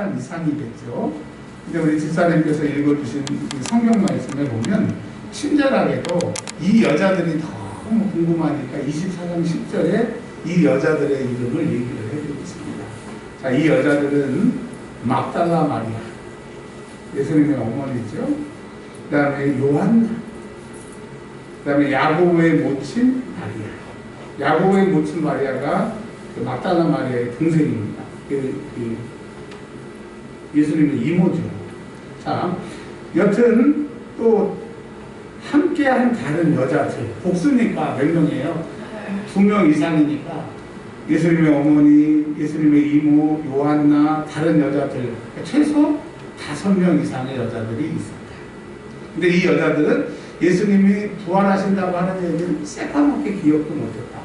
사람 이상이겠죠. 근데 우리 집사님께서 읽어주신 이 성경 말씀에 보면 친절하게도 이 여자들이 너무 궁금하니까 24장 10절에 이 여자들의 이름을 얘기를 해주고 있습니다. 자, 이 여자들은 막달라 마리아, 예수님의 어머니죠. 그 다음에 요한나, 그 다음에 야고보의 모친 마리아. 야고보의 모친 마리아가 그 막달라 마리아의 동생입니다. 예수님의 이모죠. 자, 여튼 또 함께한 다른 여자들, 복수니까 몇 명이에요? 2명 이상이니까 예수님의 어머니, 예수님의 이모, 요한나, 다른 여자들 최소 5명 이상의 여자들이 있습니다. 근데 이 여자들은 예수님이 부활하신다고 하는 얘기를 새까맣게 기억도 못했다.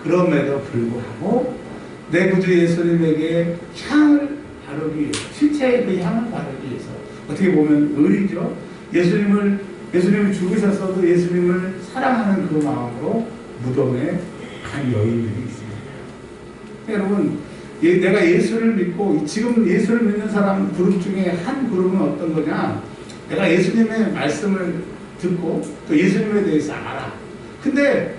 그럼에도 불구하고 내 구주 예수님에게 향을 바르기 위해서, 시체의 그 향을 바르기 위해서, 어떻게 보면 의리죠. 예수님이 죽으셨어도 예수님을 사랑하는 그 마음으로 무덤에 간 여인들이 있습니다. 여러분, 내가 예수를 믿고, 지금 예수를 믿는 사람 그룹 중에 한 그룹은 어떤 거냐? 내가 예수님의 말씀을 듣고 또 예수님에 대해서 알아. 근데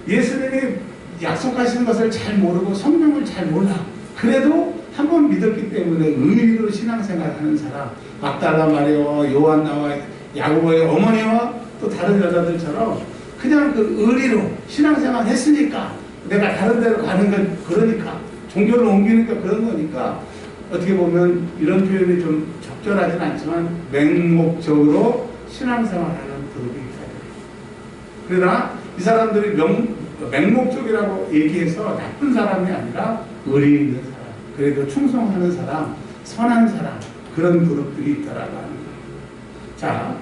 예수님이 약속하시는 것을 잘 모르고 성경을 잘 몰라. 그래도 한 번 믿었기 때문에 의리로 신앙생활하는 사람, 막달라 마리아와 요한나와 야고보의 어머니와 또 다른 여자들처럼 그냥 그 의리로 신앙생활 했으니까, 내가 다른 데로 가는 건 그러니까, 종교를 옮기니까 그런 거니까, 어떻게 보면 이런 표현이 좀 적절하진 않지만 맹목적으로 신앙생활하는 그룹이 있어요. 그러나 이 사람들이 맹목적이라고 얘기해서 나쁜 사람이 아니라 의리 있는 사람, 그래도 충성하는 사람, 선한 사람, 그런 그룹들이 있다라고 하는 거예요. 자,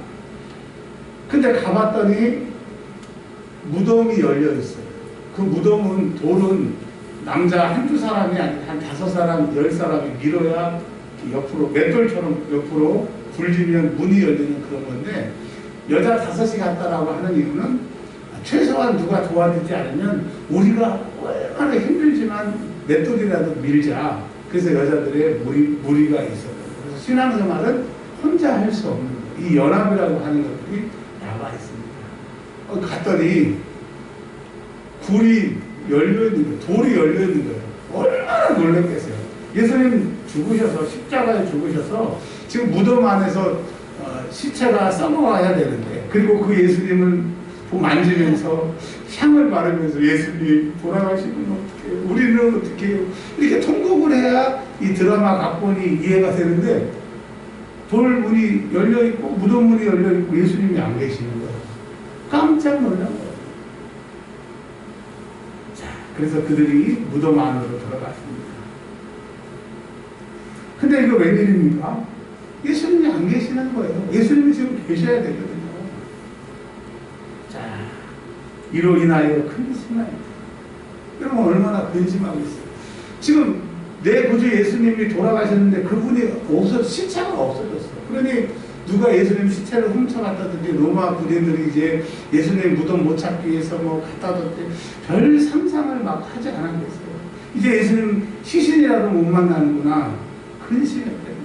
근데 가봤더니 무덤이 열려 있어요. 그 무덤은, 돌은 남자 한두 사람이 아니라 한 5사람, 10사람이 밀어야 옆으로, 맷돌처럼 옆으로 굴리면 문이 열리는 그런 건데, 여자 5이 갔다라고 하는 이유는 최소한 누가 도와주지 않으면 우리가 얼마나 힘들지만 맷돌이라도 밀자. 그래서 여자들의 무리가 있어요. 그래서 신앙생활은 혼자 할 수 없는 거예요. 이 연합이라고 하는 것들이 나와 있습니다. 갔더니 굴이 열려있는 거예요. 돌이 열려있는 거예요. 얼마나 놀랐겠어요. 예수님 죽으셔서, 십자가에 죽으셔서 지금 무덤 안에서 시체가 썩어와야 되는데, 그리고 그 예수님을 만지면서 향을 바르면서 예수님 돌아가시면 어떡해요? 우리는 어떻게 해요? 이렇게 통곡을 해야 이 드라마 각본이 이해가 되는데, 돌문이 열려있고 무덤 문이 열려있고 예수님이 안 계시는 거예요. 깜짝 놀란 거예요. 자, 그래서 그들이 무덤 안으로 들어갔습니다. 근데 이거 웬일입니까? 예수님이 안 계시는 거예요. 예수님이 지금 계셔야 되거든요. 자, 이로 인하여 큰 신앙입니다. 여러분 얼마나 근심하고 있어요. 지금 내 구주 예수님이 돌아가셨는데 그분이 시체가 없어졌어요. 그러니 누가 예수님 시체를 훔쳐갔다든지 로마 군인들이 이제 예수님 무덤 못 찾기 위해서 뭐 갖다 뒀대, 별 상상을 막 하지 않았겠어요. 이제 예수님 시신이라도 못 만나는구나. 근심했대요.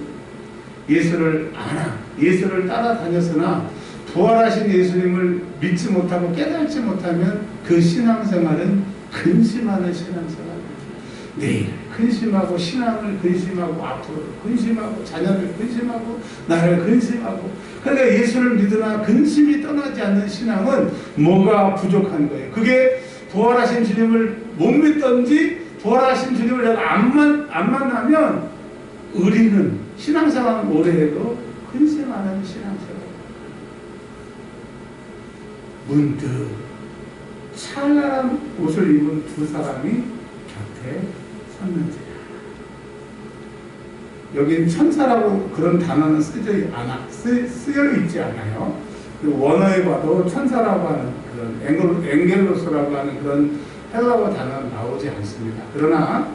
예수를 알아, 예수를 따라다녔으나 부활하신 예수님을 믿지 못하고 깨닫지 못하면 그 신앙생활은 근심하는 신앙생활입니다. 내일 근심하고, 신앙을 근심하고, 앞으로 근심하고, 자녀를 근심하고, 나를 근심하고. 그러니까 예수를 믿으나 근심이 떠나지 않는 신앙은 뭐가 부족한 거예요. 그게 부활하신 주님을 못 믿던지, 부활하신 주님을 내가 안 만나면 의리는 신앙생활 오래 해도 근심하는 신앙생활. 문득 찬란한 옷을 입은 2사람이 곁에 섰는지라. 여긴 천사라고 그런 단어는 쓰여 있지 않아요. 원어에 봐도 천사라고 하는 그런 엥겔로스라고 하는 그런 헬라어 단어는 나오지 않습니다. 그러나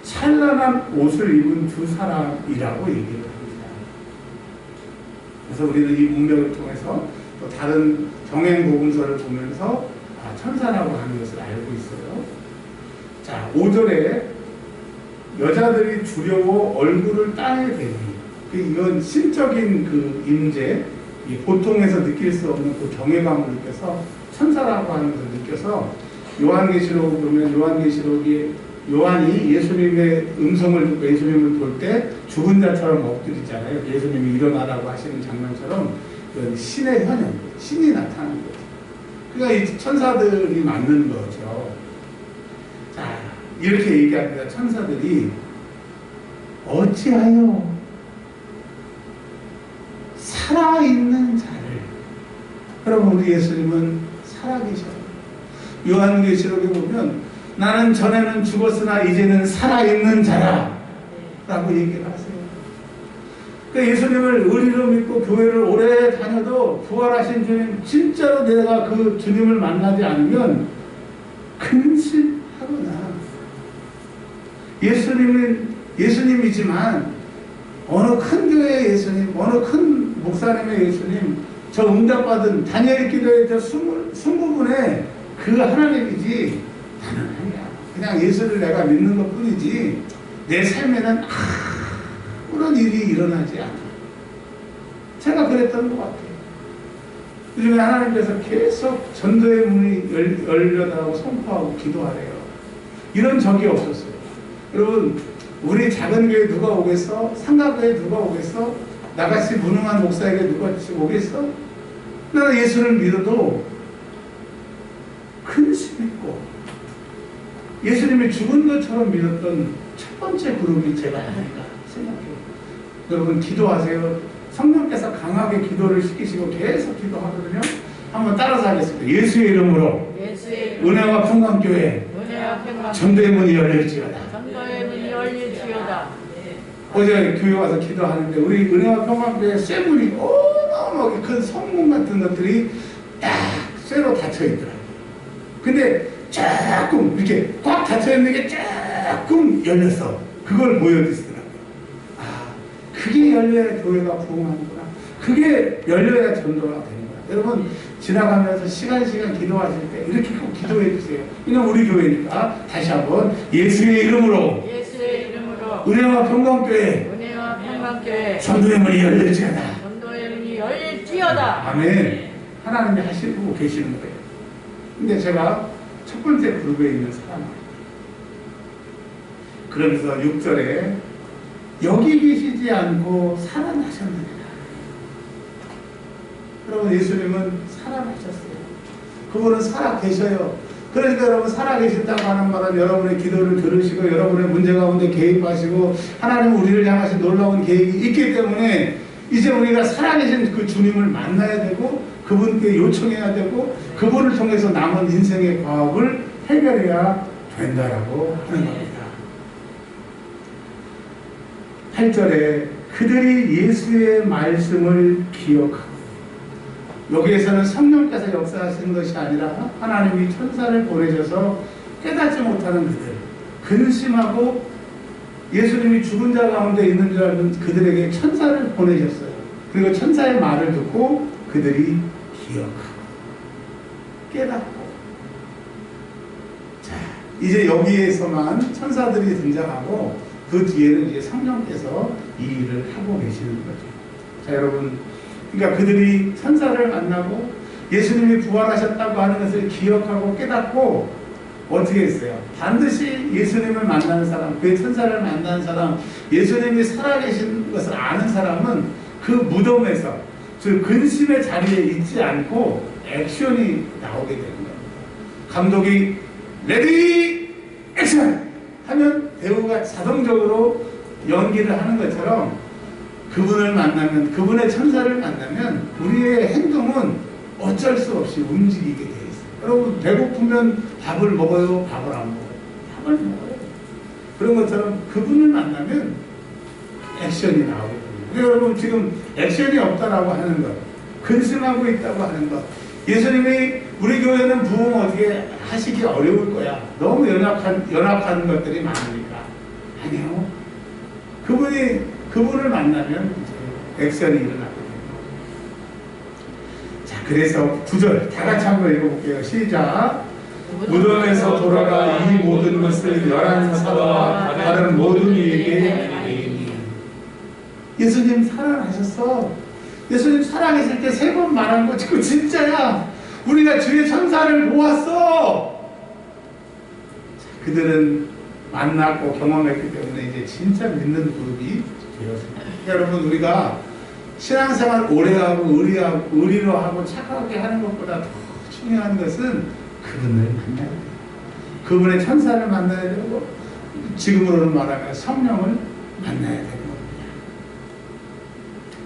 찬란한 옷을 입은 2사람이라고 얘기를 합니다. 그래서 우리는 이 문맥을 통해서 또 다른 정행복음서를 보면서 천사라고 하는 것을 알고 있어요. 자, 5절에 여자들이 두려워 얼굴을 땅에 대니, 이건 신적인 그 임재, 이 보통에서 느낄 수 없는 그 경외감을 느껴서 천사라고 하는 것을 느껴서 요한계시록 보면 요한계시록이 요한이 예수님의 음성을 듣고 예수님을 볼 때 죽은 자처럼 엎드리잖아요. 예수님이 일어나라고 하시는 장면처럼 신의 현현, 신이 나타나는 거죠. 그러니까 이 천사들이 맞는 거죠. 자, 이렇게 얘기합니다. 천사들이 어찌하여 살아있는 자를, 여러분 우리 예수님은 살아계셔요. 요한계시록에 보면 나는 전에는 죽었으나 이제는 살아있는 자라 라고 얘기를 하세요. 그러니까 예수님을 의리로 믿고 교회를 오래 다녀도 부활하신 주님, 진짜로 내가 그 주님을 만나지 않으면 근심하거나, 예수님이지만 어느 큰 교회의 예수님, 어느 큰 목사님의 예수님, 저 응답받은 다니엘 기도의 저 20분의 그 하나님이지 나는 아니야. 그냥 예수를 내가 믿는 것 뿐이지 내 삶에는 아무런 일이 일어나지 않아. 제가 그랬던 것 같아요. 요즘에 하나님께서 계속 전도의 문이 열려다고 선포하고 기도하래요. 이런 적이 없었어요. 여러분, 우리 작은 교회 누가 오겠어? 상가교회 누가 오겠어? 나같이 무능한 목사에게 누가 오겠어? 나는 예수를 믿어도 근심했고 예수님이 죽은 것처럼 믿었던 첫 번째 그룹이 제가 아닐까 생각해요. 여러분 기도하세요. 성령께서 강하게 기도를 시키시고 계속 기도하거든요. 한번 따라서 하겠습니다. 예수의 이름으로 은혜와 평강교회 전도의 문이 열릴지어다. 어제 교회 와서 기도하는데 우리 은혜와 평강교회 쇠문이 어마어마하게 큰 성문 같은 것들이 딱 쇠로 닫혀있더라고요. 근데 조금 이렇게 꽉 닫혀있는 게 조금 열렸어. 그걸 보여주시더라고요. 그게 열려야 교회가 부흥하는구나. 그게 열려야 전도가 되는구나. 여러분 지나가면서 시간 기도하실 때 이렇게 꼭 기도해 주세요. 이건 우리 교회니까 다시 한번 예수의 이름으로 은혜와 평강교회 전도의 문이 열릴지어다. 아멘. 하나님이 하시고 계시는 거예요. 근데 제가 첫 번째 그룹에 있는 사람이에요. 그러면서 6절에 여기 계시지 않고 살아나셨느니라. 여러분 예수님은 살아나셨어요. 그분은 살아계셔요. 그러니까 여러분 살아계신다고 하는 말은 여러분의 기도를 들으시고 여러분의 문제 가운데 개입하시고 하나님은 우리를 향하신 놀라운 계획이 있기 때문에 이제 우리가 살아계신 그 주님을 만나야 되고 그분께 요청해야 되고 그분을 통해서 남은 인생의 과업을 해결해야 된다라고 하는 겁니다. 8절에 그들이 예수의 말씀을 기억하고, 여기에서는 성령께서 역사하시는 것이 아니라 하나님이 천사를 보내셔서 깨닫지 못하는 그들, 근심하고 예수님이 죽은 자 가운데 있는 줄 알던 그들에게 천사를 보내셨어요. 그리고 천사의 말을 듣고 그들이 기억하고 깨닫고, 자 이제 여기에서만 천사들이 등장하고 그 뒤에는 이제 성령께서 이 일을 하고 계시는 거죠. 자 여러분, 그러니까 그들이 천사를 만나고 예수님이 부활하셨다고 하는 것을 기억하고 깨닫고 어떻게 했어요? 반드시 예수님을 만나는 사람, 그 천사를 만나는 사람, 예수님이 살아계신 것을 아는 사람은 그 무덤에서 그 근심의 자리에 있지 않고 액션이 나오게 되는 겁니다. 감독이 레디 액션 하면 배우가 자동적으로 연기를 하는 것처럼 그분을 만나면, 그분의 천사를 만나면 우리의 행동은 어쩔 수 없이 움직이게 돼 있어요. 여러분 배고프면 밥을 먹어요? 밥을 안 먹어요? 밥을 먹어요. 그런 것처럼 그분을 만나면 액션이 나오게 됩니다. 여러분 지금 액션이 없다라고 하는 것, 근심하고 있다고 하는 것, 예수님이 우리 교회는 부흥 어떻게 하시기 어려울 거야. 너무 연약한 것들이 많으니까. 아니요. 그분을 만나면 이제 액션이 일어나게 됩니다. 자, 그래서 9절 다 같이 한번 읽어볼게요. 시작. 무덤에서 돌아가 이 모든 것을 11사도와 다른 모든 이에게 알리니. 예수님 살아나셨어. 예수님 살아계실 때 3번 말한 거 그거 진짜야. 우리가 주의 천사를 보았어. 그들은 만났고 경험했기 때문에 이제 진짜 믿는 그룹이 되었습니다. 여러분, 우리가 신앙생활 오래하고 의리로 하고 착하게 하는 것보다 더 중요한 것은 그분을 만나야 돼요. 그분의 천사를 만나야 되고, 지금으로는 말하면 성령을 만나야 되는 겁니다.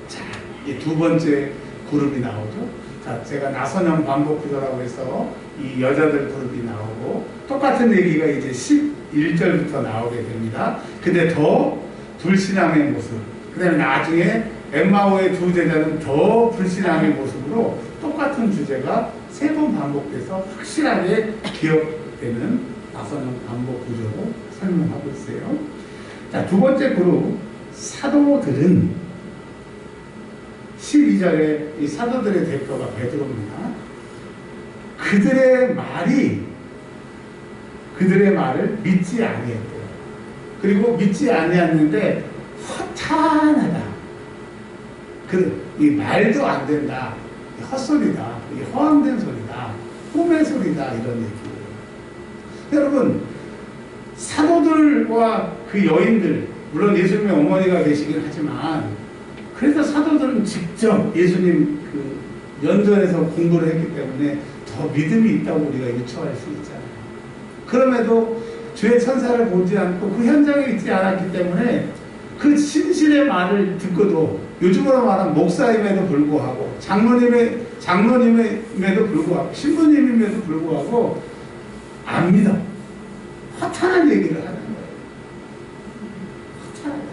자, 이 2번째 그룹이 나오죠. 자, 제가 나선형 반복 구조라고 해서 이 여자들 그룹이 나오고, 똑같은 얘기가 이제 11절부터 나오게 됩니다. 근데 더 불신앙의 모습, 그 다음에 나중에 엠마오의 2 제자는 더 불신앙의 모습으로 똑같은 주제가 3번 반복돼서 확실하게 기억되는 나선형 반복 구조로 설명하고 있어요. 자, 2번째 그룹 사도들은 12절에 이 사도들의 대표가 베드로입니다. 그들의 말을 믿지 아니했대요. 그리고 믿지 아니했는데 허탄하다. 이 말도 안 된다. 헛소리다. 이게 허황된 소리다. 꿈의 소리다. 이런 얘기예요. 여러분, 사도들과 그 여인들, 물론 예수님의 어머니가 계시긴 하지만, 그래서 사도들은 직접 예수님 그 연전에서 공부를 했기 때문에 더 믿음이 있다고 우리가 유추할 수 있잖아요. 그럼에도 주의 천사를 보지 않고 그 현장에 있지 않았기 때문에 그 신실의 말을 듣고도, 요즘으로 말하면 목사임에도 불구하고, 장로님임에도 불구하고, 신부님임에도 불구하고 안 믿어. 허탄한 얘기를 하는 거예요. 허탄하다.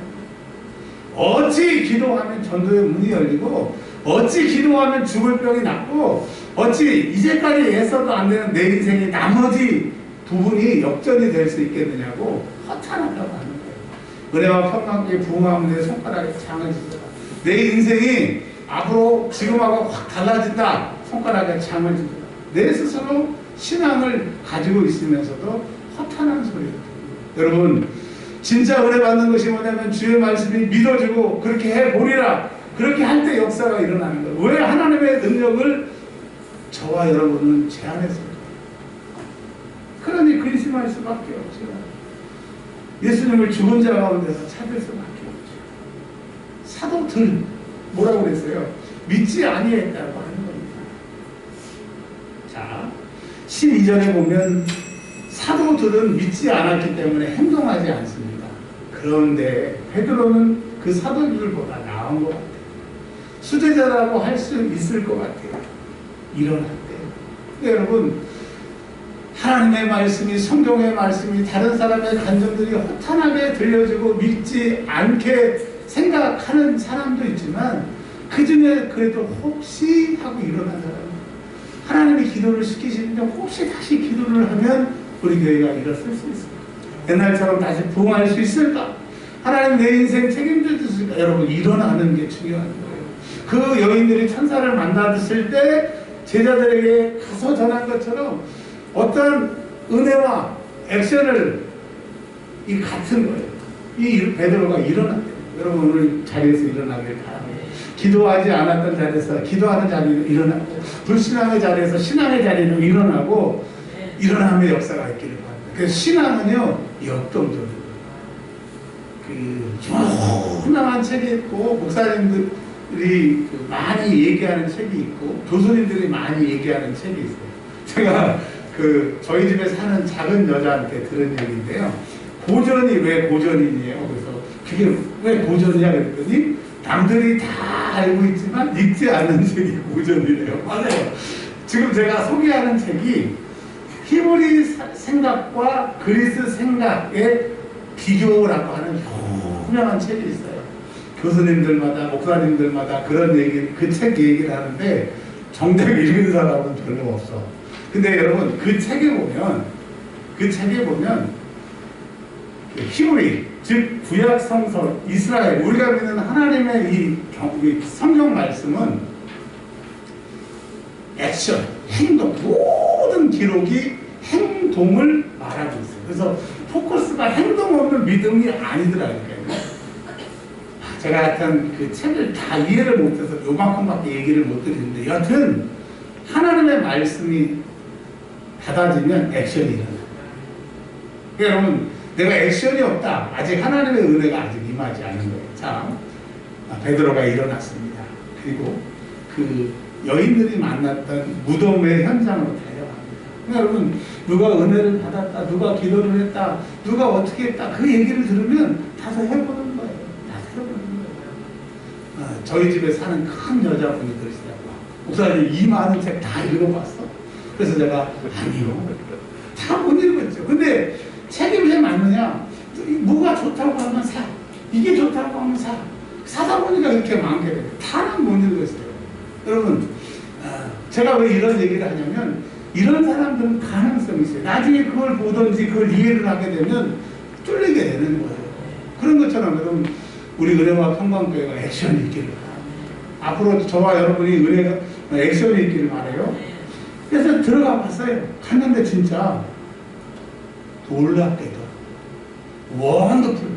어찌 기도하면 전도의 문이 열리고, 어찌 기도하면 죽을 병이 낫고, 어찌 이제까지 애써도 안 되는 내 인생의 나머지 부분이 역전이 될 수 있겠느냐고 허탄하다고 하는 거예요. 은혜와 평강께 부응하면 내 손가락에 창을 주더라. 내 인생이 앞으로 지금하고 확 달라진다. 손가락에 창을 주더라. 내 스스로 신앙을 가지고 있으면서도 허탄한 소리를 듣는 거예요. 여러분, 진짜 은혜 받는 것이 뭐냐면 주의 말씀이 믿어지고 그렇게 해보리라. 그렇게 할 때 역사가 일어나는 거예요. 왜 하나님의 능력을 저와 여러분은 제한했습니까? 그러니 근심할 수밖에 없죠. 예수님을 죽은 자 가운데서 찾을 수밖에 없죠. 사도들 뭐라고 그랬어요? 믿지 아니했다고 하는 겁니다. 자, 12절에 보면 사도들은 믿지 않았기 때문에 행동하지 않습니다. 그런데 베드로는 그 사도들보다 나은 것 같아요. 수제자라고 할 수 있을 것 같아요. 일어났대요. 여러분, 하나님의 말씀이, 성경의 말씀이 다른 사람의 감정들이 허탄하게 들려지고 믿지 않게 생각하는 사람도 있지만, 그 중에 그래도 혹시 하고 일어난 사람은 하나님이 기도를 시키시는데 혹시 다시 기도를 하면 우리 교회가 일어설 수 있을까? 옛날처럼 다시 부흥할 수 있을까? 하나님 내 인생 책임져 주실까? 여러분, 일어나는 게 중요한 거예요. 그 여인들이 천사를 만났을 때 제자들에게 가서 전한 것처럼 어떤 은혜와 액션을 이 같은 거예요. 이 베드로가 일어났대요. 여러분, 오늘 자리에서 일어나길 바랍니다. 기도하지 않았던 자리에서 기도하는 자리로 일어나고, 불신앙의 자리에서 신앙의 자리로 일어나고, 일어남의 역사가 있기를 바랍니다. 그래서 신앙은요, 역동적이에요. 유명한 책이 있고, 목사님들이 많이 얘기하는 책이 있고, 교수님들이 많이 얘기하는 책이 있어요. 제가 저희 집에 사는 작은 여자한테 들은 얘기인데요. 고전이 왜 고전이에요? 그래서 그게 왜 고전이냐 그랬더니, 남들이 다 알고 있지만 읽지 않는 책이 고전이래요. 맞아요. 지금 제가 소개하는 책이 히브리 생각과 그리스 생각의 비교라고 하는 유명한 책이 있어요. 교수님들마다, 목사님들마다 그런 얘기, 그 책 얘기를 하는데 정작 읽은 사람은 별로 없어. 근데 여러분, 그 책에 보면 히브리, 즉 구약 성서, 이스라엘, 우리가 믿는 하나님의 이 성경 말씀은 액션, 행동, 모든 기록이 행동을 말하고 있어요. 그래서 포커스가 행동 없는 믿음이 아니더라니까요. 제가 하여튼 그 책을 다 이해를 못해서 요만큼밖에 얘기를 못 드리는데, 여튼 하나님의 말씀이 받아지면 액션이 일어나요. 그러니까 여러분, 내가 액션이 없다. 아직 하나님의 은혜가 아직 임하지 않은 거예요. 자, 베드로가 일어났습니다. 그리고 그 여인들이 만났던 무덤의 현장으로 달려갑니다. 그러니까 여러분, 누가 은혜를 받았다, 누가 기도를 했다, 누가 어떻게 했다, 그 얘기를 들으면 다서 해보는 거예요. 다서 해보는 거예요. 저희 집에 사는 큰 여자분이 그러시더라고요. 목사님, 이 많은 책 다 읽어봤어? 그래서 제가 아니요, 다 못 읽었죠. 근데 책이 왜 많느냐? 뭐가 좋다고 하면 사, 이게 좋다고 하면 사, 사다 보니까 이렇게 많게 돼요. 다는 못 읽었어요. 여러분, 제가 왜 이런 얘기를 하냐면, 이런 사람들은 가능성이 있어요. 나중에 그걸 보든지 그걸 이해를 하게 되면 뚫리게 되는 거예요. 그런 것처럼 여러분, 우리 은혜와 평강교회가 액션이 있기를 바랍니다. 앞으로 저와 여러분이 은혜가 액션이 있기를 바라요. 그래서 들어가 봤어요. 갔는데 진짜 놀랍게도 원더풀,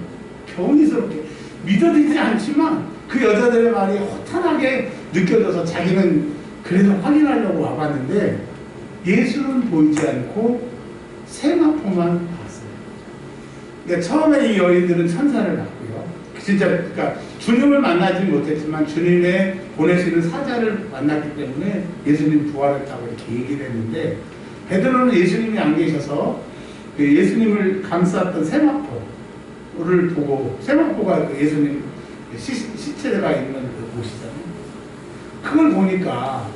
경이스럽게, 믿어지지 않지만 그 여자들의 말이 허탄하게 느껴져서 자기는 그래도 확인하려고 와봤는데, 예수는 보이지 않고 세마포만 봤어요. 그러니까 처음에 이 여인들은 천사를 봤고요. 진짜 그러니까 주님을 만나지 못했지만 주님의 보내시는 사자를 만났기 때문에 예수님 부활했다고 이렇게 얘기를 했는데, 베드로는 예수님이 안 계셔서 그 예수님을 감쌌던 세마포를 보고, 세마포가 그 예수님 시체가 있는 그 곳이잖아요. 그걸 보니까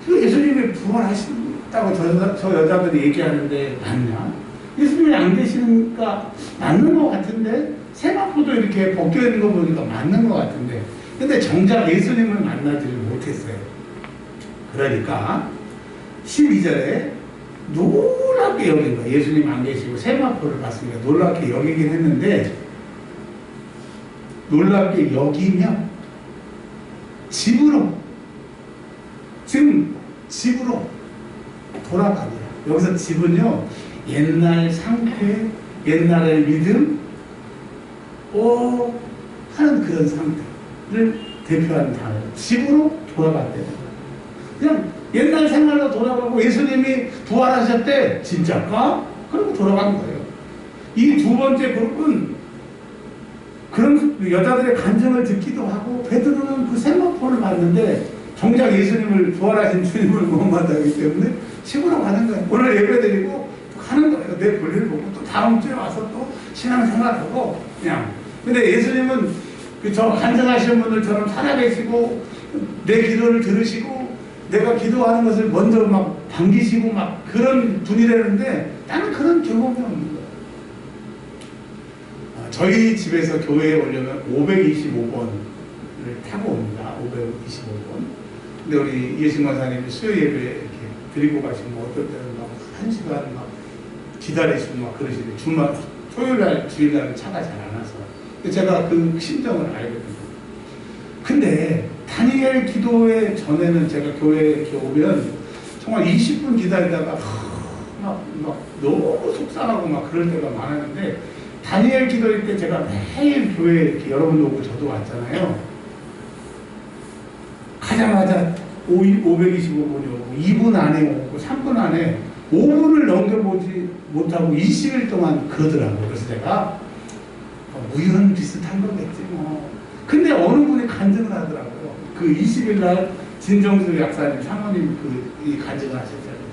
그 예수님이 부활하신다고 저 여자들이 얘기하는데 맞냐? 예수님이 안 계시니까 맞는 것 같은데, 세마포도 이렇게 벗겨 있는 거 보니까 맞는 것 같은데, 근데 정작 예수님을 만나지를 못했어요. 그러니까 12절에 놀랍게 여긴 거예요. 예수님 안 계시고 세마포를 봤으니까 놀랍게 여기긴 했는데, 놀랍게 여기면 집으로, 지금 집으로 돌아가니라. 여기서 집은요, 옛날 상태, 옛날의 믿음, 하는 그런 상태를 대표하는 단어예요. 집으로 돌아갔대요. 그냥 옛날 생활로 돌아가고, 예수님이 부활하셨대, 진짜까? 그러고 돌아간 거예요. 이 두 번째 그룹은 그런 여자들의 간증을 듣기도 하고, 베드로는 그 세마포를 봤는데 정작 예수님을, 부활하신 주님을 못 만나기 때문에 집으로 가는 거예요. 오늘 예배 드리고 가는 거예요. 내 볼일 보고 또 다음 주에 와서 또 신앙생활하고 그냥. 근데 예수님은 저 간증하시는 분들처럼 살아계시고 내 기도를 들으시고 내가 기도하는 것을 먼저 막 반기시고 막 그런 분이라는데, 나는 그런 경험이 없는 거예요. 저희 집에서 교회에 오려면 525번을 타고 옵니다. 525번. 근데 우리 예신 권사님이 수요 예배 이렇게 드리고 가시면 어떨 때는 막 1시간 막 기다리시고 막 그러시는데, 주말, 토요일날, 주일날은 차가 잘 안 와서. 제가 그 심정을 알거든요. 근데 다니엘 기도회 전에는 제가 교회에 이렇게 오면 정말 20분 기다리다가 막 너무 속상하고 막 그럴 때가 많았는데, 다니엘 기도회 때 제가 매일 교회에 이렇게 여러분도 오고 저도 왔잖아요. 가자마자 525분이 오고 2분 안에 오고 3분 안에 5분을 넘겨보지 못하고 20일 동안 그러더라고요. 그래서 제가 우연 비슷한 거겠지 뭐. 근데 어느 분이 간증을 하더라고요. 그 20일 날 진정수 약사님, 사모님 이 간증을 하셨잖아요.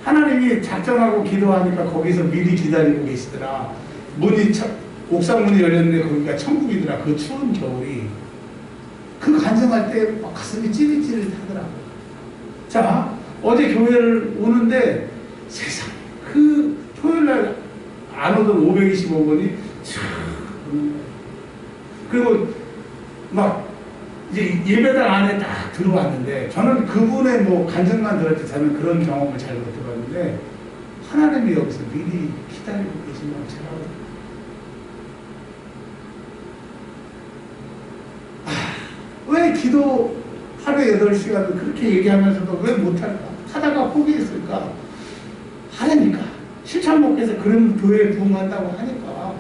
하나님이 작정하고 기도하니까 거기서 미리 기다리고 계시더라. 옥상 문이 열렸는데 거기가 천국이더라. 그 추운 겨울이. 그 간증할 때 막 가슴이 찌릿찌릿하더라고요. 자, 어제 교회를 오는데 세상, 그 토요일날 안 오던 525번이 참, 그리고 막 이제 예배당 안에 딱 들어왔는데, 저는 그분의 뭐 간증만 들었지 저는 그런 경험을 잘 못 해봤는데, 하나님이 여기서 미리 기다리고 계신다고 제가 왜 기도 하루에 8시간을 그렇게 얘기하면서도 왜 못할까? 하다가 포기했을까? 하니까 실천 목회에서 그런 교회에 부흥한다고 하니까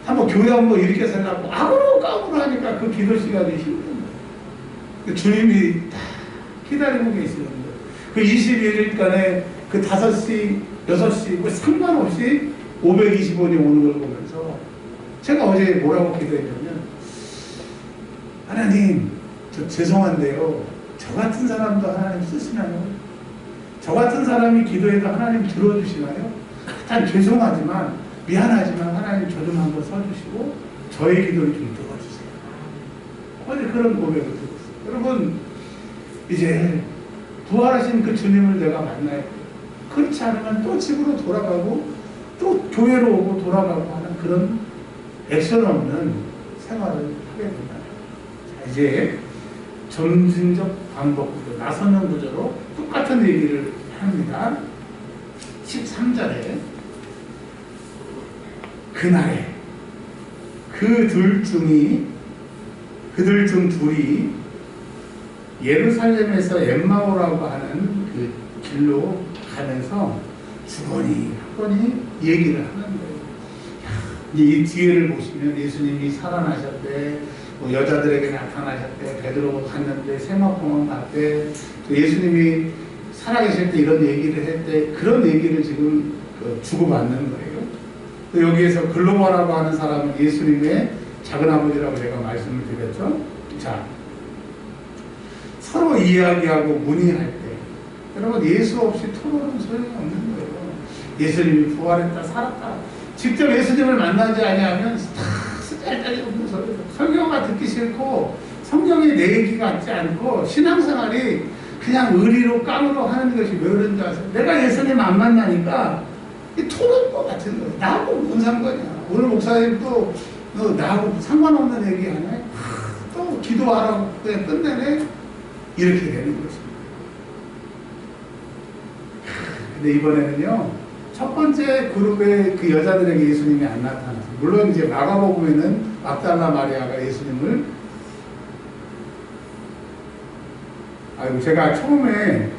한번 교회 한번 이렇게 살라고 아무로 하니까 그 기도 시간이 힘든 거예요. 주님이 다 기다리고 계시는 거예요. 그 21일간에 그 5시, 6시 뭐 상관없이 520원이 오는 걸 보면서 제가 어제 뭐라고 기도했냐면, 하나님 저 죄송한데요, 저 같은 사람도 하나님 쓰시나요? 저 같은 사람이 기도해도 하나님 들어주시나요? 단 죄송하지만 미안하지만 하나님 저 좀 한번 써주시고 저의 기도를 좀 들어주세요. 어제 그런 고백을 들었어요. 여러분, 이제 부활하신 그 주님을 내가 만나야, 그렇지 않으면 또 집으로 돌아가고 또 교회로 오고 돌아가고 하는 그런 액션 없는 생활을 하게 된다. 자, 이제 점진적 반복 구조, 나서는 구조로 똑같은 얘기를 합니다. 13절에 그날에 그들 중 둘이 예루살렘에서 엠마오라고 하는 그 길로 가면서 주거니 하거니 얘기를 하는 거예요. 이제 이 뒤에를 보시면 예수님이 살아나셨대, 뭐 여자들에게 나타나셨대, 베드로 갔는데 세마포만 갔대, 또 예수님이 살아계실 때 이런 얘기를 했대, 그런 얘기를 지금 주고받는 거예요. 또 여기에서 글로바라고 하는 사람은 예수님의 작은아버지라고 제가 말씀을 드렸죠. 자, 서로 이야기하고 문의할 때, 여러분 예수 없이 토론은 소용이 없는 거예요. 예수님이 부활했다, 살았다, 직접 예수님을 만나지 아니하면 다 쓰잘데기 없는 소리예요. 성경가 듣기 싫고 성경이 내 얘기 같지 않고 신앙생활이 그냥 의리로 깡으로 하는 것이 왜 그런지 아세요? 내가 예수님 안 만나니까 이 토론과 같은 거예요. 나하고 무슨 상관이야. 오늘 목사님도 너 나하고 상관없는 얘기 하네? 또 기도하라고 그냥 끝내네? 이렇게 되는 것입니다. 근데 이번에는요, 첫 번째 그룹의 그 여자들에게 예수님이 안 나타났어요. 물론 이제 마가복음에는 막달라 마리아가 예수님을, 아이고 제가 처음에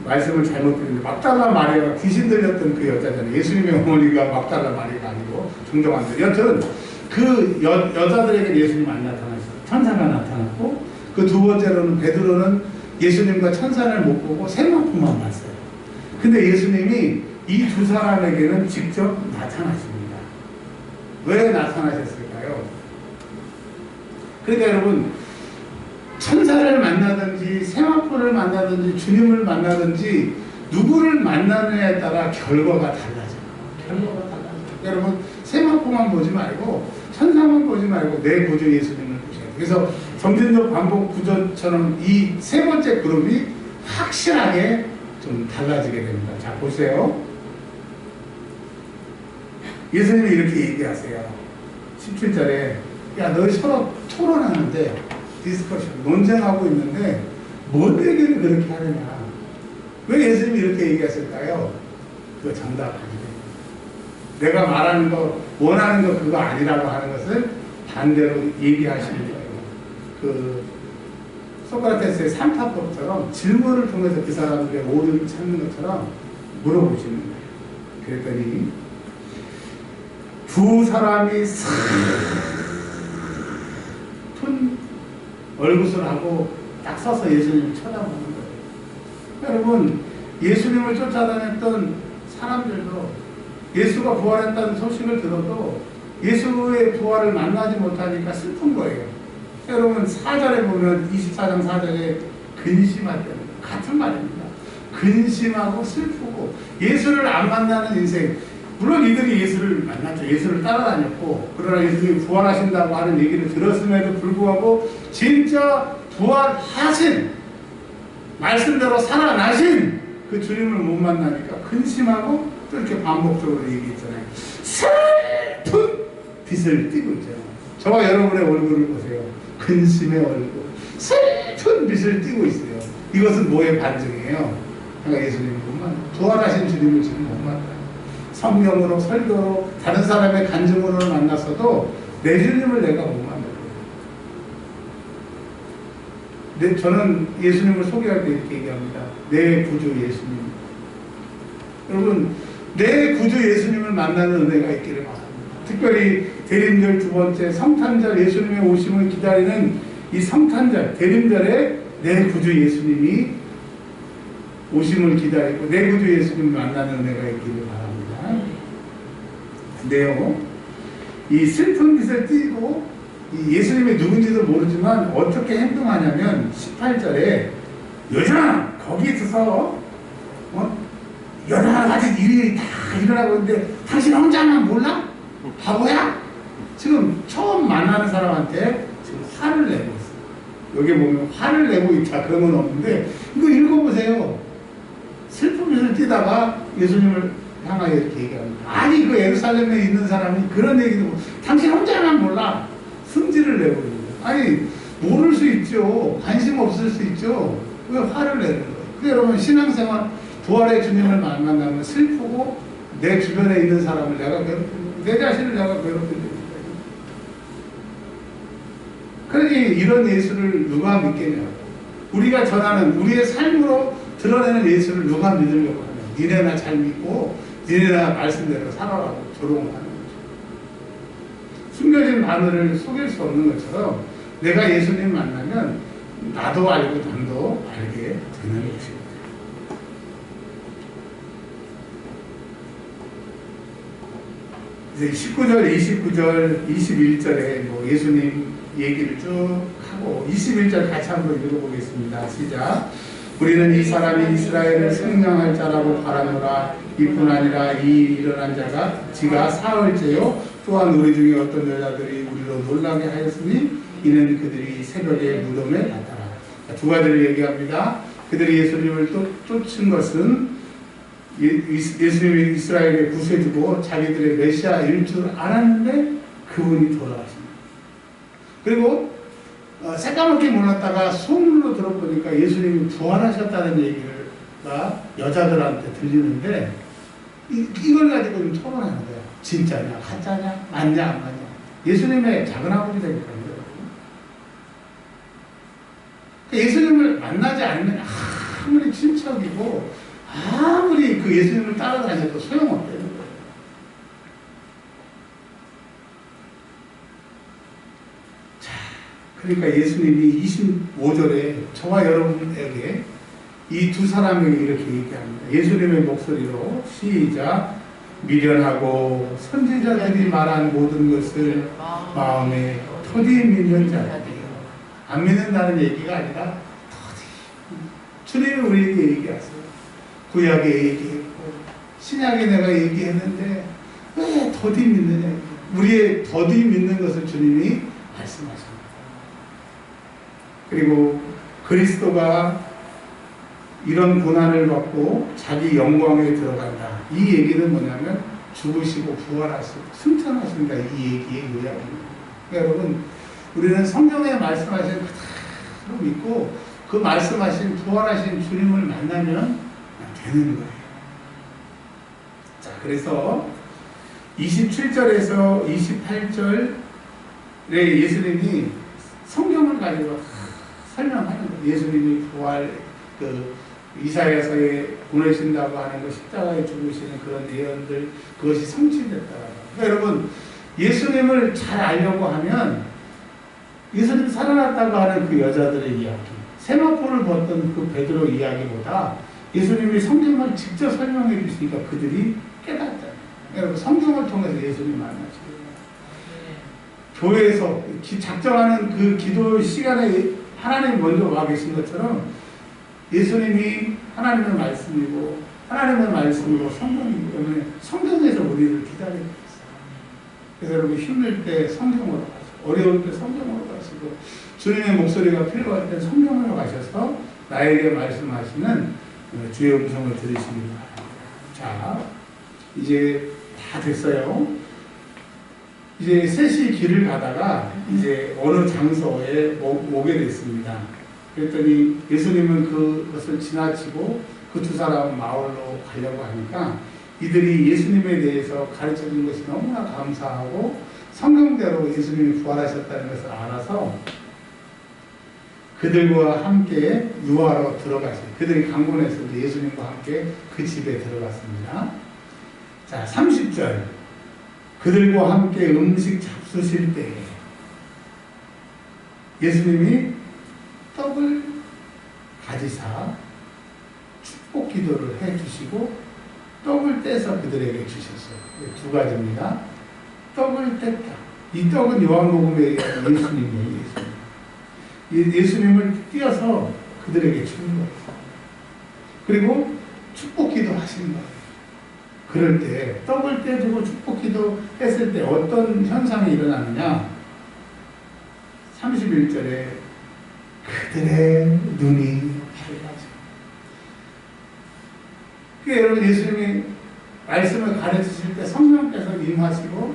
말씀을 잘못 드렸는데, 막달라 마리아가 귀신 들렸던 그 여자잖아요. 예수님의 어머니가 막달라 마리아가 아니고 정정한데, 여튼 그 여자들에게 예수님 안 나타났어요. 천사가 나타났고, 그 두 번째로는 베드로는 예수님과 천사를 못 보고 세마포만 봤어요. 근데 예수님이 이 두 사람에게는 직접 나타나십니다. 왜 나타나셨을까요? 그러니까 여러분, 천사를 만나든지 세마포를 만나든지 주님을 만나든지 누구를 만나느냐에 따라 결과가 달라져요. 결과가 달라져요. 여러분, 세마포만 보지 말고 천사만 보지 말고 내 구주 예수님을 보셔야 돼요. 그래서 점진적 반복 구조처럼 이 세 번째 그룹이 확실하게 좀 달라지게 됩니다. 자, 보세요. 예수님이 이렇게 얘기하세요. 17절에 야, 너희 서로 토론하는데, 디스커션, 논쟁하고 있는데 뭔 얘기를 그렇게 하느냐. 왜 예수님이 이렇게 얘기하실까요? 그거 정답 아니에요. 내가 말하는 거, 원하는 거 그거 아니라고 하는 것을 반대로 얘기하시는 거예요. 그 소크라테스의 삼타법처럼 질문을 통해서 그 사람들의 오류를 찾는 것처럼 물어보시는 거예요. 그랬더니 두 사람이 큰 얼굴을 하고 딱 서서 예수님을 쳐다보는 거예요. 여러분, 예수님을 쫓아다녔던 사람들도 예수가 부활했다는 소식을 들어도 예수의 부활을 만나지 못하니까 슬픈 거예요. 여러분, 4절에 보면 24장 4절에 근심할 때는 같은 말입니다. 근심하고 슬프고 예수를 안 만나는 인생. 물론 이들이 예수를 만났죠. 예수를 따라다녔고, 그러나 예수님이 부활하신다고 하는 얘기를 들었음에도 불구하고 진짜 부활하신, 말씀대로 살아나신 그 주님을 못 만나니까 근심하고 또 이렇게 반복적으로 얘기했잖아요. 슬픈 빛을 띠고 있잖아요. 저와 여러분의 얼굴을 보세요. 근심의 얼굴, 슬픈 빛을 띠고 있어요. 이것은 뭐의 반증이에요? 그러니까 예수님을 못 만나, 부활하신 주님을 지금 못 만나요. 성경으로, 설교로, 다른 사람의 간증으로 만났어도 내 주님을 내가 못 만나요. 저는 예수님을 소개할 때 이렇게 얘기합니다. 내 구주 예수님. 여러분, 내 구주 예수님을 만나는 은혜가 있기를 바랍니다. 특별히 대림절 두 번째 성탄절 예수님의 오심을 기다리는 이 성탄절, 대림절에 내 구주 예수님이 오심을 기다리고 내 구주 예수님을 만나는 은혜가 있기를 바랍니다. 근데요, 이 슬픈 빛을 띠고 이 예수님이 누군지도 모르지만 어떻게 행동하냐면 18절에 여전하 거기 서서 여러 가지 일이 다 일어나고 있는데 당신 혼자만 몰라? 바보야? 지금 처음 만나는 사람한테 지금 화를 내고 있어요. 여기 보면 화를 내고 있다 그런 건 없는데 이거 읽어보세요. 슬픈 빛을 띠다가 예수님을 향하여 이렇게 얘기합니다. 아니 그 예루살렘에 있는 사람이 그런 얘기도 당신 혼자만 몰라? 승질을 내고 있는 거예요. 아니 모를 수 있죠. 관심 없을 수 있죠. 왜 화를 내는 거예요? 그 여러분 신앙생활 부활의 주님을 만나면 슬프고 내 주변에 있는 사람을 내가 괴롭히고 내 자신을 내가 괴롭히는 거예요. 그러니 이런 예수를 누가 믿겠냐고. 우리가 전하는 우리의 삶으로 드러내는 예수를 누가 믿으려고 하냐. 니네나 잘 믿고 니네나 말씀대로 살아라고 조롱을 하는 거죠. 숨겨진 바늘을 속일 수 없는 것처럼 내가 예수님 만나면 나도 알고 남도 알게 되는 것입니다. 이제 19절, 29절, 21절에 뭐 예수님 얘기를 쭉 하고 21절 같이 한번 읽어보겠습니다. 시작. 우리는 이 사람이 이스라엘을 생명할 자라고 바라노라. 이뿐 아니라 이 일어난 자가 지가 사흘째요. 또한 우리 중에 어떤 여자들이 우리로 놀라게 하였으니 이는 그들이 새벽에 무덤에 나타나. 두 가지를 얘기합니다. 그들이 예수님을 쫓은 것은 예수님이 이스라엘에 구세주고 자기들의 메시아일 줄 알았는데 그분이 돌아가십니다. 그리고 새까맣게 몰랐다가 소문으로 들어보니까 예수님이 부활하셨다는 얘기가 여자들한테 들리는데 이걸 가지고 좀 토론하는 거예요. 진짜냐 가짜냐 맞냐 안 맞냐. 예수님의 작은 아버지 되니까요. 예수님을 만나지 않으면 아무리 친척이고 아무리 그 예수님을 따라다녀도 소용없다는 거예요. 자, 그러니까 예수님이 25절에 저와 여러분에게 이 두 사람에게 이렇게 얘기합니다. 예수님의 목소리로 시작. 미련하고 선지자들이 말한 모든 것을 마음에 토디 믿는 자들이요. 안 믿는다는 얘기가 아니라 토디. 주님이 우리에게 얘기하세요. 구약에 얘기했고 신약에 내가 얘기했는데 왜 더디 믿느냐. 우리의 더디 믿는 것을 주님이 말씀하십니다. 그리고 그리스도가 이런 고난을 받고 자기 영광에 들어간다. 이 얘기는 뭐냐면 죽으시고 부활하시고 승천하신다. 이 얘기의 요약입니다. 그러니까 여러분 우리는 성경에 말씀하신 그대로 믿고 그 말씀하신 부활하신 주님을 만나면 되는 거예요. 자, 그래서 27절에서 28절에 예수님이 성경을 가지고 설명하는 거예요. 예수님이 부활, 이사야서에 보내신다고 하는 거, 십자가에 죽으시는 그런 예언들, 그것이 성취됐다. 그러니까 여러분, 예수님을 잘 알려고 하면 예수님 살아났다고 하는 그 여자들의 이야기, 세마포를 벗던 그 베드로 이야기보다 예수님이 성경을 직접 설명해 주시니까 그들이 깨닫잖아요. 여러분 성경을 통해서 예수님 만나시고 교회에서 작정하는 그 기도 시간에 하나님 먼저 와 계신 것처럼 예수님이 하나님의 말씀이고 하나님의 말씀이고 성경이기 때문에 성경에서 우리를 기다리고 있어요. 그래서 여러분 힘들 때 성경으로 가시고 어려울 때 성경으로 가시고 주님의 목소리가 필요할 때 성경으로 가셔서 나에게 말씀하시는 주의 음성을 들으시기 바랍니다. 자, 이제 다 됐어요. 이제 셋이 길을 가다가 이제 어느 장소에 오게 됐습니다. 그랬더니 예수님은 그것을 지나치고 그 두 사람은 마을로 가려고 하니까 이들이 예수님에 대해서 가르쳐 준 것이 너무나 감사하고 성경대로 예수님이 부활하셨다는 것을 알아서 그들과 함께 유하로 들어가시고 그들이 강권해서 예수님과 함께 그 집에 들어갔습니다. 자, 30절 그들과 함께 음식 잡수실 때에 예수님이 떡을 가지사 축복 기도를 해주시고 떡을 떼서 그들에게 주셨어요. 두 가지입니다. 떡을 뗐다. 이 떡은 요한복음에 예수님이에요. 예수님을 띄어서 그들에게 주는 거예요. 그리고 축복 기도 하시는 거예요. 그럴 때 떡을 떼주고 축복 기도 했을 때 어떤 현상이 일어나느냐? 31절에 그들의 눈이 밝아져. 그러니까 여러분 예수님이 말씀을 가르치실 때 성령께서 임하시고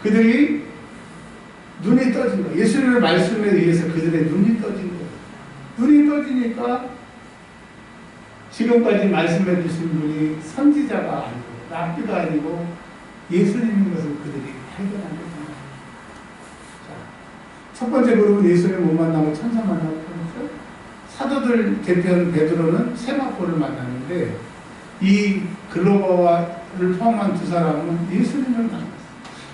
그들이 눈이 떠진 거예요. 예수님의 말씀에 의해서 그들의 눈이 떠진 거예요. 눈이 떠지니까 지금까지 말씀해 주신 분이 선지자가 아니고 랍비가 아니고 예수님인 것을 그들이 발견한 거예요. 첫 번째 그룹은 예수님을 못 만나고 천사 만나고 그랬어요. 사도들 대표는 베드로는 세마포를 만났는데 이 글로바를 포함한 두 사람은 예수님을 만났어요.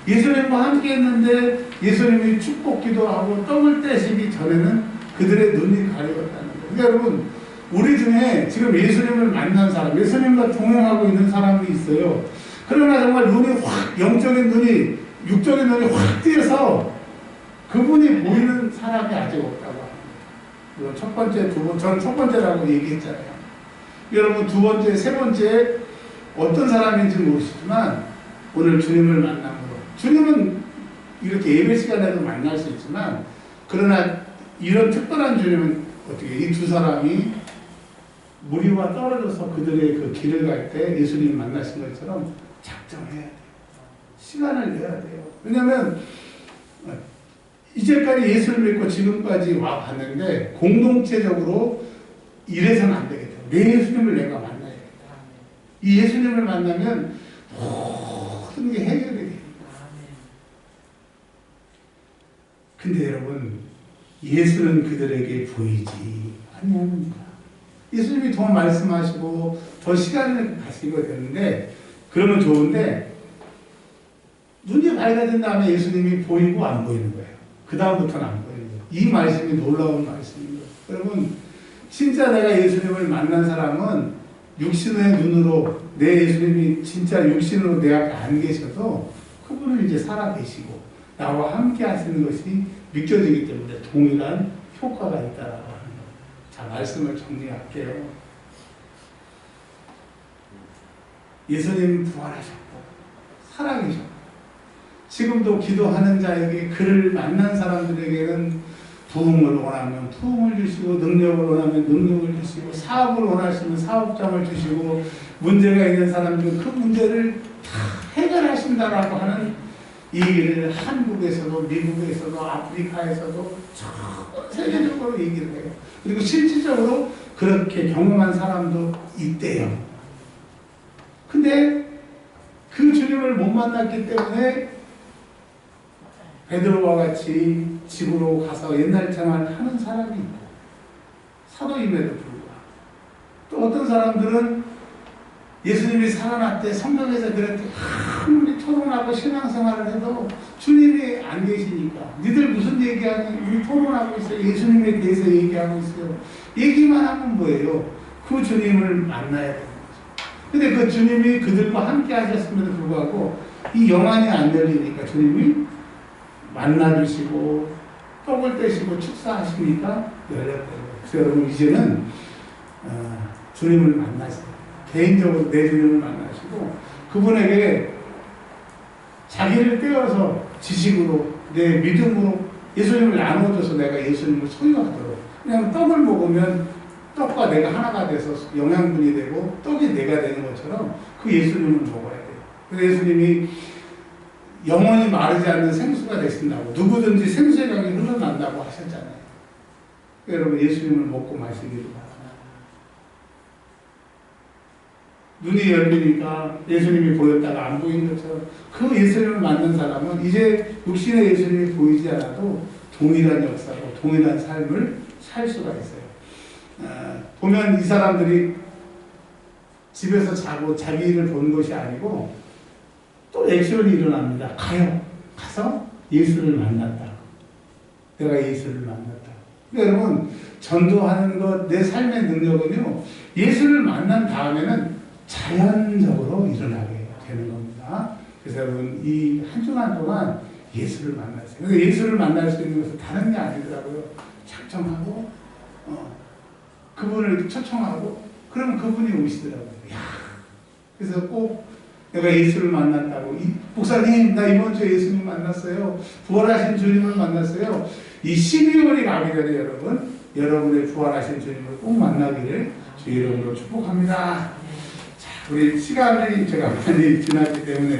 예수님과 함께 했는데 예수님이 축복 기도하고 떡을 떼시기 전에는 그들의 눈이 가려웠다는 거예요. 그러니까 여러분 우리 중에 지금 예수님을 만난 사람, 예수님과 동행하고 있는 사람이 있어요. 그러나 정말 눈이 확, 영적인 눈이, 육적인 눈이 확 띄어서 그분이 보이는 사람이 아직 없다고 합니다. 첫 번째, 두 번째, 저는 첫 번째라고 얘기했잖아요. 여러분 두 번째, 세 번째 어떤 사람인지 모르시지만 오늘 주님을 만남으로 주님은 이렇게 예배 시간에도 만날 수 있지만 그러나 이런 특별한 주님은 어떻게 이 두 사람이 물 위와 떨어져서 그들의 그 길을 갈 때 예수님 만나신 것처럼 작정해야 돼요. 시간을 내야 돼요. 왜냐하면 이제까지 예수를 믿고 지금까지 와 봤는데 공동체적으로 이래서는 안 되겠다. 내 예수님을 내가 만나야겠다. 이 예수님을 만나면 모든 게 해결이 됩니다. 근데 여러분 예수는 그들에게 보이지 아니합니다. 예수님이 더 말씀하시고 더 시간을 가시고 되는데 그러면 좋은데 눈이 밝아진 다음에 예수님이 보이고 안 보이는 거예요. 그 다음부터는 안 보이는 거예요. 이 말씀이 놀라운 말씀입니다. 여러분 진짜 내가 예수님을 만난 사람은 육신의 눈으로 내 예수님이 진짜 육신으로 내 앞에 안 계셔도 그분은 이제 살아계시고 나와 함께 하시는 것이 믿겨지기 때문에 동일한 효과가 있다라고 하는 거예요. 자, 말씀을 정리할게요. 예수님 부활하셨고 살아계셨고 지금도 기도하는 자에게 그를 만난 사람들에게는 부흥을 원하면 부흥을 주시고 능력을 원하면 능력을 주시고 사업을 원하시면 사업장을 주시고 문제가 있는 사람들은 그 문제를 다 해결하신다라고 하는 이 일을 한국에서도 미국에서도 아프리카에서도 전 세계적으로 얘기를 해요. 그리고 실질적으로 그렇게 경험한 사람도 있대요. 근데 그 주님을 못 만났기 때문에 베드로와 같이 집으로 가서 옛날 생활하는 사람이 있고 사도임에도 불구하고 또 어떤 사람들은 예수님이 살아났대 성경에서 그랬대 아무리 토론하고 신앙생활을 해도 주님이 안 계시니까 니들 무슨 얘기하니 우리 토론하고 있어요. 예수님에 대해서 얘기하고 있어요. 얘기만 하면 뭐예요? 그 주님을 만나야 되는 거죠. 근데 그 주님이 그들과 함께 하셨음에도 불구하고 이 영안이 안 열리니까 주님이 만나주시고 떡을 떼시고 축사하시니까 열렸다는 거예요. 그래서 여러분 이제는 주님을 만나세요. 개인적으로 내 주님을 만나시고 그분에게 자기를 떼어서 지식으로 내 믿음으로 예수님을 나눠줘서 내가 예수님을 소유하도록 그냥 떡을 먹으면 떡과 내가 하나가 돼서 영양분이 되고 떡이 내가 되는 것처럼 그 예수님을 먹어야 돼요. 그래서 예수님이 영원히 마르지 않는 생수가 되신다고 누구든지 생수의 강이 흘러난다고 하셨잖아요. 여러분 예수님을 먹고 마시기를 바랍니다. 눈이 열리니까 예수님이 보였다가 안 보인 것처럼 그 예수님을 만난 사람은 이제 육신의 예수님이 보이지 않아도 동일한 역사고 동일한 삶을 살 수가 있어요. 보면 이 사람들이 집에서 자고 자기 일을 본 것이 아니고 또 액션이 일어납니다. 가서 예수를 만났다. 내가 예수를 만났다. 그러니까 여러분, 전도하는 것, 내 삶의 능력은요, 예수를 만난 다음에는 자연적으로 일어나게 되는 겁니다. 그래서 여러분, 이 한 주간 동안 예수를 만났어요. 그러니까 예수를 만날 수 있는 것은 다른 게 아니더라고요. 작정하고, 그분을 초청하고, 그러면 그분이 오시더라고요. 야, 그래서 꼭 내가 예수를 만났다고, 목사님, 나 이번 주에 예수님 만났어요. 부활하신 주님을 만났어요. 이 12월이 가기 전에 여러분의 부활하신 주님을 꼭 만나기를 주 이름으로 축복합니다. 자, 우리 시간이 제가 많이 지났기 때문에